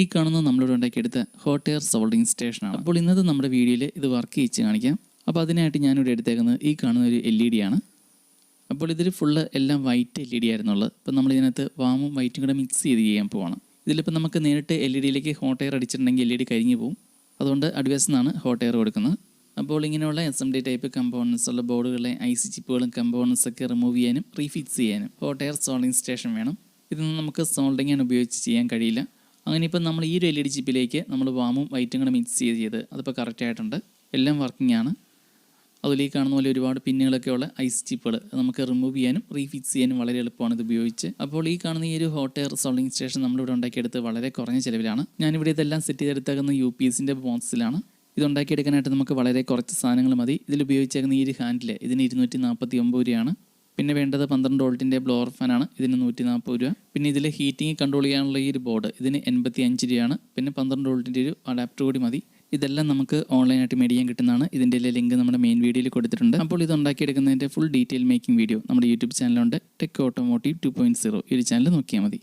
ഈ കാണുന്ന നമ്മളിവിടെ ഉണ്ടാക്കിയെടുത്ത ഹോട്ട് എയർ സോൾഡിംഗ് സ്റ്റേഷനാണ്. അപ്പോൾ ഇന്നത്തെ നമ്മുടെ വീഡിയോയിൽ ഇത് വർക്ക് ചെയ്യിച്ച് കാണിക്കാം. അപ്പോൾ അതിനായിട്ട് ഞാനിവിടെ എടുത്തേക്കുന്നത് ഈ കാണുന്ന ഒരു LED ആണ്. അപ്പോൾ ഇതിൽ ഫുള്ള് എല്ലാം വൈറ്റ് LED ആയിരുന്നുള്ളത്. അപ്പോൾ നമ്മളിതിനകത്ത് വാമും വൈറ്റും കൂടെ മിക്സ് ചെയ്ത് ചെയ്യാൻ പോവാണ്. ഇതിലിപ്പോൾ നമുക്ക് നേരിട്ട് LED ഹോട്ട് എയർ അടിച്ചിട്ടുണ്ടെങ്കിൽ LED കരിഞ്ഞു പോകും. അതുകൊണ്ട് അഡ്വൈസ് നിന്നാണ് ഹോട്ട് എയർ കൊടുക്കുന്നത്. അപ്പോൾ ഇങ്ങനെയുള്ള SMD ടൈപ്പ് കമ്പോണൻസ് ഉള്ള ബോർഡുകളിലെ IC ചിപ്പുകളും കമ്പോണൻസ് ഒക്കെ റിമൂവ് ചെയ്യാനും റീഫിക്സ് ചെയ്യാനും ഹോട്ട് എയർ സോൾഡിംഗ് സ്റ്റേഷൻ വേണം. ഇതൊന്നും നമുക്ക് സോൾഡിംഗ് ആണ് ഉപയോഗിച്ച് ചെയ്യാൻ കഴിയില്ല. അങ്ങനെ ഇപ്പോൾ നമ്മൾ ഈ ഒരു LED ചിപ്പിലേക്ക് നമ്മൾ വാമും വൈറ്റും കൂടെ മിക്സ് ചെയ്ത് അതിപ്പോൾ കറക്റ്റായിട്ടുണ്ട്. എല്ലാം വർക്കിംഗ് ആണ്. അതിൽ ഈ കാണുന്ന പോലെ ഒരുപാട് പിന്നുകളൊക്കെ ഉള്ള IC ചിപ്പുകൾ നമുക്ക് റിമൂവ് ചെയ്യാനും റീഫിക്സ് ചെയ്യാനും വളരെ എളുപ്പമാണ് ഇത് ഉപയോഗിച്ച്. അപ്പോൾ ഈ കാണുന്ന ഈ ഒരു ഹോട്ട് എയർ സോൾഡിംഗ് സ്റ്റേഷൻ നമ്മളിവിടെ ഉണ്ടാക്കിയെടുത്ത് വളരെ കുറഞ്ഞ ചിലവിലാണ്. ഞാനിവിടെ ഇതെല്ലാം സെറ്റ് ചെയ്തെടുത്തേക്കുന്ന UPSൻ്റെ ബോക്സിലാണ്. ഇത് ഉണ്ടാക്കിയെടുക്കാനായിട്ട് നമുക്ക് വളരെ കുറച്ച് സാധനങ്ങൾ മതി. ഇതിൽ ഉപയോഗിച്ചേക്കുന്ന ഈ ഒരു ഹാൻഡിൽ ഇതിന് 249 രൂപയാണ്. പിന്നെ വേണ്ടത് 12 വോൾട്ടിൻ്റെ ബ്ലോവർ ഫാനാണ്. ഇതിന് 140 രൂപ. പിന്നെ ഇതിൽ ഹീറ്റിംഗ് കൺട്രോൾ ചെയ്യാനുള്ള ഈ ഒരു ബോർഡ് ഇതിന് 85 രൂപയാണ്. പിന്നെ 12 വോൾട്ടിൻ്റെ ഒരു അഡാപ്റ്റർ കൂടി മതി. ഇതെല്ലാം നമുക്ക് ഓൺലൈനായിട്ട് മേടിക്കാൻ കിട്ടുന്നതാണ്. ഇതിൻ്റെ ലിങ്ക് നമ്മുടെ മെയിൻ വീഡിയോയിൽ കൊടുത്തിട്ടുണ്ട്. അപ്പോൾ ഇത് ഉണ്ടാക്കിയെടുക്കുന്നതിൻ്റെ ഫുൾ ഡീറ്റെയിൽ മേക്കിംഗ് വീഡിയോ നമ്മുടെ യൂട്യൂബ് ചാനലുണ്ട്. ടെക് ഓട്ടോമോട്ടീവ് 2.0 ഈ ഒരു ചാനൽ നോക്കിയാൽ മതി.